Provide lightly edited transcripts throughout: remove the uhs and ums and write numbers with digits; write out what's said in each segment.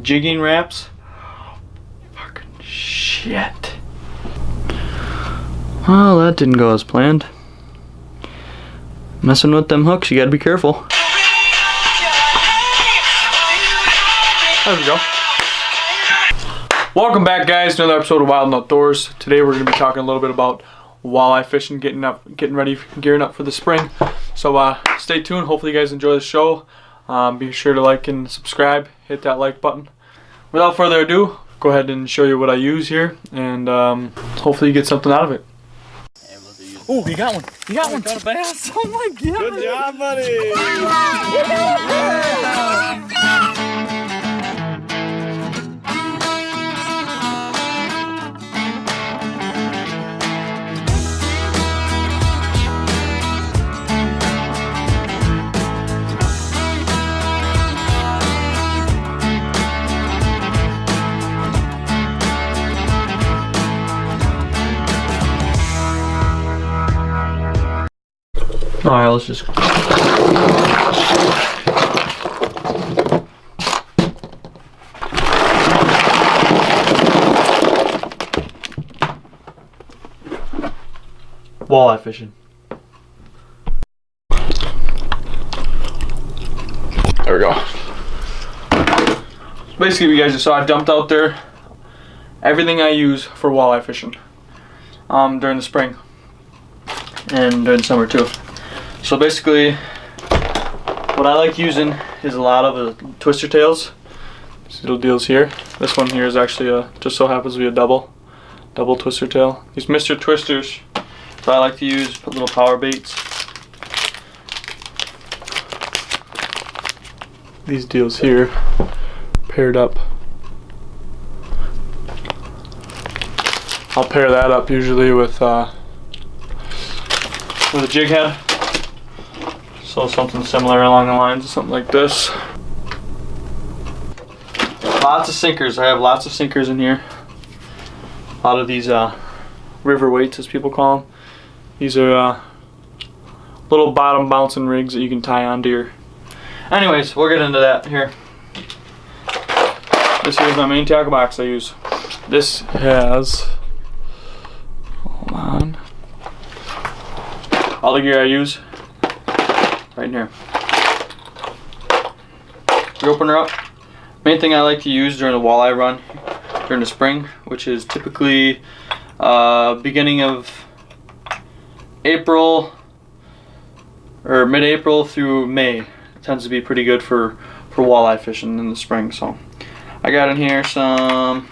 jigging wraps. Fucking shit. Well, that didn't go as planned. Messing with them hooks, you gotta be careful. There we go. Welcome back, guys, to another episode of Wild and Outdoors. Today we're gonna be talking a little bit about walleye fishing, getting ready, gearing up for the spring. So stay tuned. Hopefully you guys enjoy the show. Be sure to like and subscribe. Hit that like button. Without further ado, go ahead and show you what I use here, and hopefully you get something out of it. Oh, you got one! You got one! Got a bass! Oh my god! Good job, buddy! Alright, let's just... Walleye fishing. There we go. Basically, you guys just saw I dumped out there everything I use for walleye fishing during the spring and during the summer too. So basically, what I like using is a lot of twister tails. These little deals here. This one here is actually just so happens to be a double twister tail. These Mr. Twisters. So I like to use, put little power baits. These deals here, paired up. I'll pair that up usually with a jig head. So something similar along the lines of something like this. Lots of sinkers. I have lots of sinkers in here. A lot of these river weights, as people call them. These are little bottom bouncing rigs that you can tie onto your... Anyways, we'll get into that here. This here is my main tackle box I use. This has... Hold on. All the gear I use. Right in here. We open her up. Main thing I like to use during the walleye run during the spring, which is typically beginning of April or mid-April through May. It tends to be pretty good for walleye fishing in the spring. So I got in here some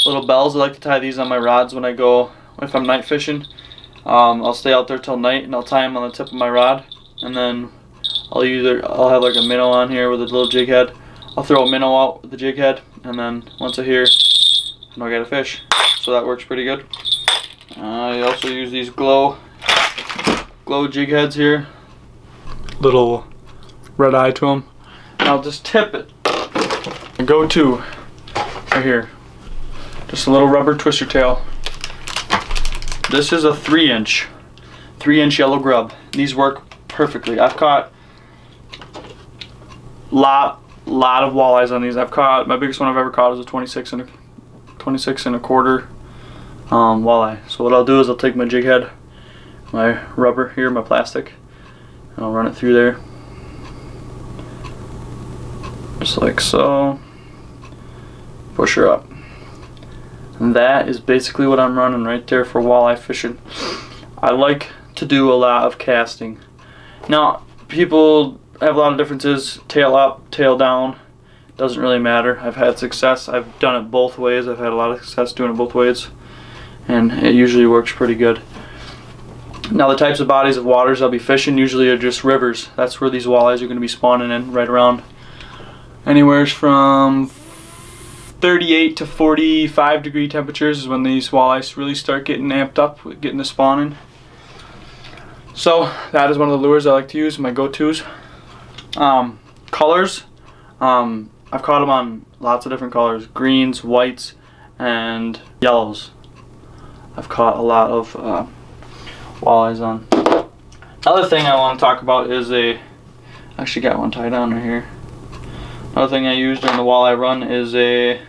little bells. I like to tie these on my rods when I go, if I'm night fishing. I'll stay out there till night and I'll tie them on the tip of my rod. And then I'll have like a minnow on here with a little jig head. I'll throw a minnow out with the jig head, and then once I hear, I'll get a fish. So that works pretty good. I also use these glow jig heads here. Little red eye to them. And I'll just tip it. And go to right here. Just a little rubber twister tail. This is a 3-inch yellow grub. These work perfectly. I've caught lot of walleyes on these. I've caught, my biggest one I've ever caught is a 26 and a quarter walleye. So what I'll do is I'll take my jig head, my rubber here, my plastic, and I'll run it through there. Just like so. Push her up. And that is basically what I'm running right there for walleye fishing. I like to do a lot of casting. Now, people have a lot of differences, tail up, tail down, doesn't really matter. I've had success, I've done it both ways, I've had a lot of success doing it both ways, and it usually works pretty good. Now the types of bodies of waters I'll be fishing usually are just rivers. That's where these walleyes are going to be spawning in, right around anywhere from 38 to 45 degree temperatures is when these walleyes really start getting amped up, getting the spawning. So that is one of the lures I like to use, my go-tos. Colors, I've caught them on lots of different colors, greens, whites, and yellows. I've caught a lot of walleyes on. Another thing I want to talk about is I actually got one tied on right here. Another thing I use during the walleye run is a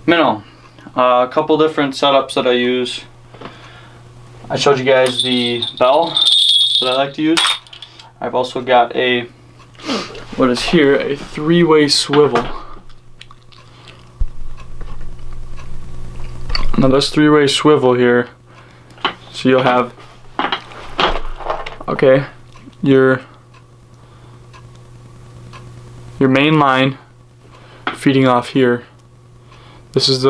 minnow. A couple different setups that I use. I showed you guys the bell that I like to use. I've also got a, what is here, a 3-way swivel. Now this 3-way swivel here, so you'll have, okay, your main line feeding off here. This is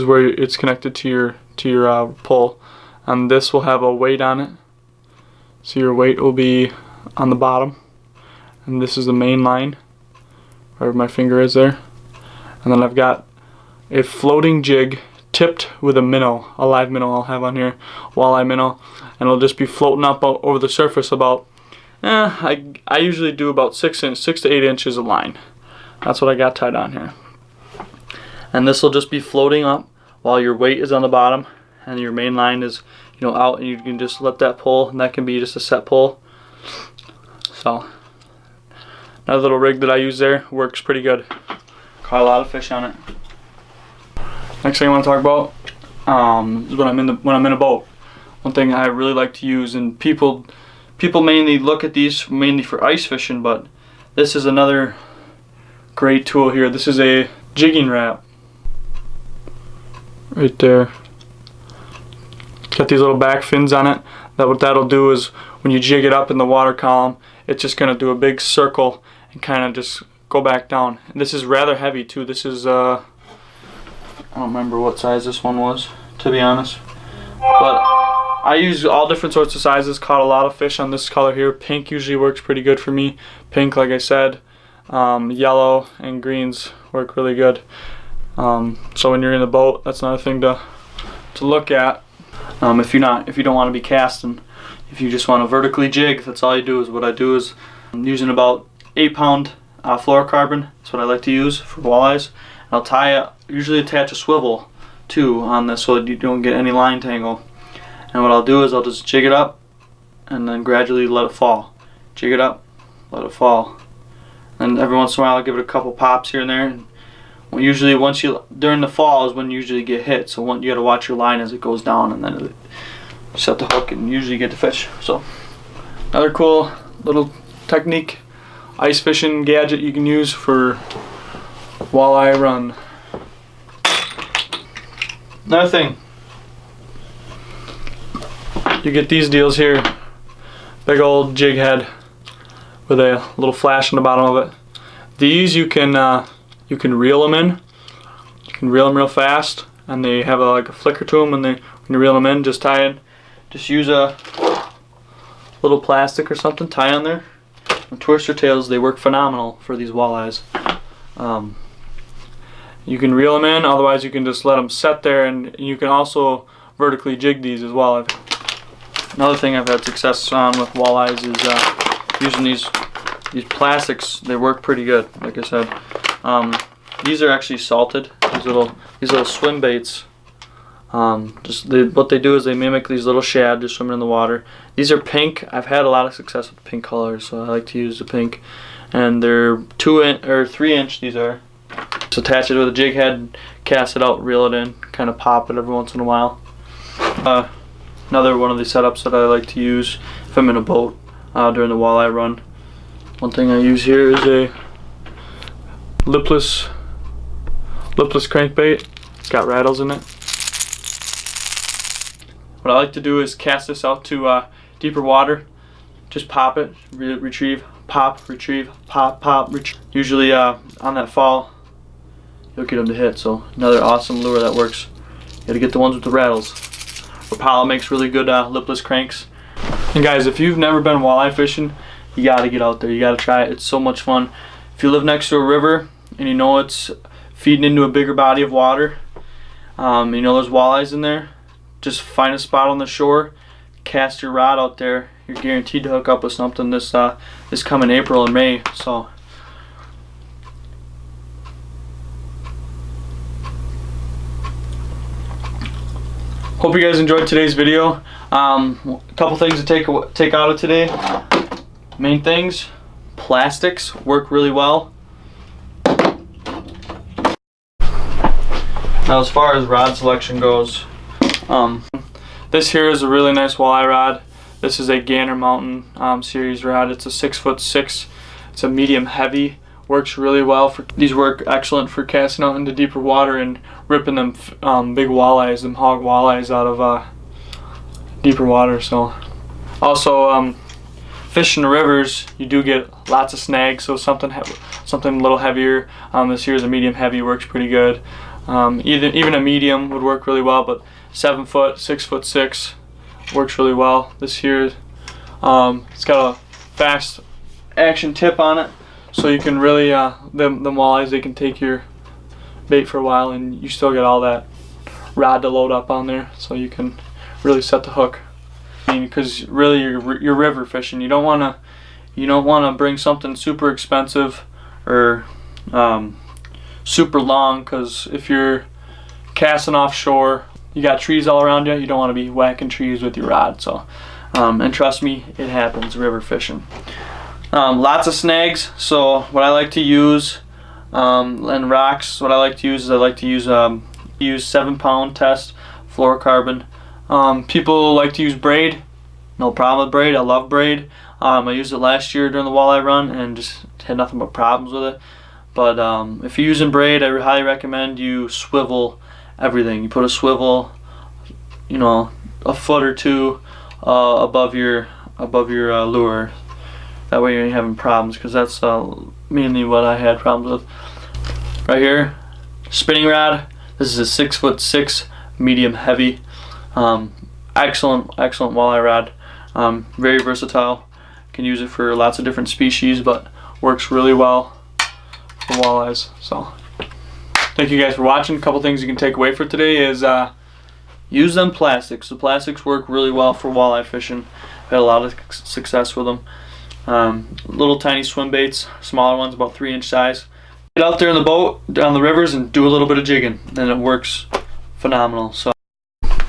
where it's connected to your pole, and this will have a weight on it. So your weight will be on the bottom, and this is the main line, wherever my finger is there. And then I've got a floating jig tipped with a minnow, a live minnow I'll have on here, walleye minnow, and it'll just be floating up over the surface about, I usually do about 6 to 8 inches of line. That's what I got tied on here. And this will just be floating up while your weight is on the bottom and your main line is, you know, out, and you can just let that pull, and that can be just a set pull. So another little rig that I use there works pretty good. Caught a lot of fish on it. Next thing I want to talk about is when I'm in a boat. One thing I really like to use, and people mainly look at these mainly for ice fishing, but this is another great tool here. This is a jigging wrap right there. Got these little back fins on it. What that'll do is when you jig it up in the water column, it's just gonna do a big circle and kind of just go back down. And this is rather heavy too. This is I don't remember what size this one was, to be honest, but I use all different sorts of sizes. Caught a lot of fish on this color here. Pink usually works pretty good for me. Pink, like I said, yellow and greens work really good. So when you're in the boat, that's another thing to look at. If you don't want to be casting, if you just want to vertically jig, that's all you do. Is what I do is I'm using about 8-pound fluorocarbon. That's what I like to use for walleyes. And I'll usually attach a swivel too on this so that you don't get any line tangle. And what I'll do is I'll just jig it up and then gradually let it fall. Jig it up, let it fall. And every once in a while I'll give it a couple pops here and there. And usually during the fall is when you usually get hit. So you gotta watch your line as it goes down, and then set the hook and usually get the fish. So another cool little technique, ice fishing gadget you can use for walleye run. Another thing, you get these deals here, big old jig head with a little flash on the bottom of it. These you can reel them in. You can reel them real fast, and they have like a flicker to them. When you reel them in, just use a little plastic or something, tie on there, and twist your tails. They work phenomenal for these walleyes. You can reel them in, otherwise you can just let them set there, and you can also vertically jig these as well. Another thing I've had success on with walleyes is using these plastics. They work pretty good, like I said. These are actually salted. These little swim baits. What they do is they mimic these little shad just swimming in the water. These are pink. I've had a lot of success with pink colors, so I like to use the pink. And they're 3 inch. These are. Just attach it with a jig head, cast it out, reel it in, kind of pop it every once in a while. Another one of the setups that I like to use if I'm in a boat during the walleye run. One thing I use here is a lipless crankbait. It's got rattles in it. What I like to do is cast this out to deeper water. Just pop it, retrieve, pop, retrieve, pop, pop, retrieve. Usually on that fall, you'll get them to hit. So another awesome lure that works. You gotta get the ones with the rattles. Rapala makes really good lipless cranks. And guys, if you've never been walleye fishing, you gotta get out there. You gotta try it. It's so much fun. If you live next to a river and you know it's feeding into a bigger body of water, you know there's walleyes in there, just find a spot on the shore, cast your rod out there. You're guaranteed to hook up with something this coming April and May. So hope you guys enjoyed today's video. A couple things to take out of today. Main things: plastics work really well. Now as far as rod selection goes, this here is a really nice walleye rod. This is a Gander Mountain series rod. It's a 6'6". It's a medium heavy. Works really well for, these work excellent for casting out into deeper water and ripping them big walleyes, them hog walleyes out of deeper water. So also fishing the rivers, you do get lots of snags, so something a little heavier. This here is a medium heavy, works pretty good. Even a medium would work really well, but 7 foot, 6'6" works really well. This here, it's got a fast action tip on it, so you can really, them walleyes, they can take your bait for a while and you still get all that rod to load up on there, so you can really set the hook. I mean, because really you're river fishing. You don't want to bring something super expensive or super long, because if you're casting offshore, you got trees all around you, you don't want to be whacking trees with your rod. So and trust me, it happens river fishing. Lots of snags. So what I like to use, and rocks, what I like to use is I like to use 7 pound test fluorocarbon. People like to use braid. No problem with braid. I love braid. I used it last year during the walleye run and just had nothing but problems with it. But if you're using braid, I highly recommend you swivel everything. You put a swivel, you know, a foot or two above your lure. That way you ain't having problems, because that's mainly what I had problems with. Right here, spinning rod. This is a 6'6", medium heavy. Excellent walleye rod. Very versatile. Can use it for lots of different species, but works really well for walleyes. So thank you guys for watching. A couple things you can take away for today is use them plastics. The plastics work really well for walleye fishing. I've had a lot of success with them. Little tiny swim baits, smaller ones about 3-inch size. Get out there in the boat, down the rivers, and do a little bit of jigging, and it works phenomenal. So,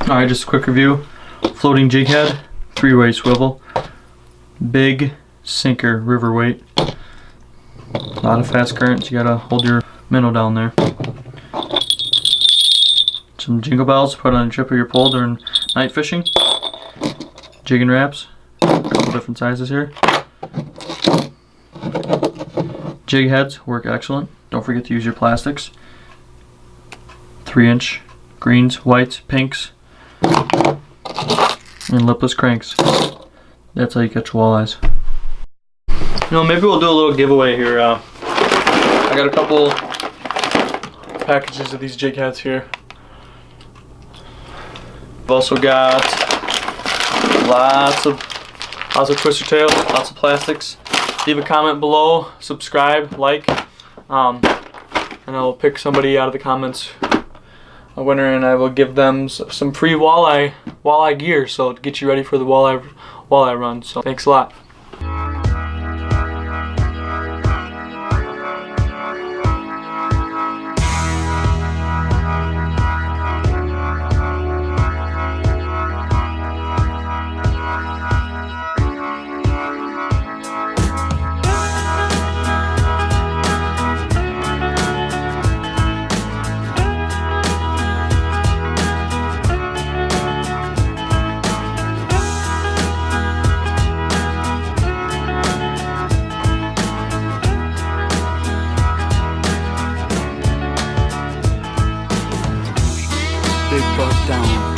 alright, just a quick review. Floating jig head, 3-way swivel, big sinker river weight. A lot of fast currents, you gotta hold your minnow down there. Some jingle bells, put on a tip of your pole during night fishing. Jigging wraps, a couple different sizes here. Jig heads work excellent. Don't forget to use your plastics. 3-inch greens, whites, pinks, and lipless cranks. That's how you catch walleyes. You know, maybe we'll do a little giveaway here. I got a couple packages of these jig heads here. I've also got lots of twister tails, lots of plastics. Leave a comment below, subscribe, like, and I'll pick somebody out of the comments, a winner, and I will give them some free walleye gear, so to get you ready for the walleye run. So thanks a lot. Big buck down.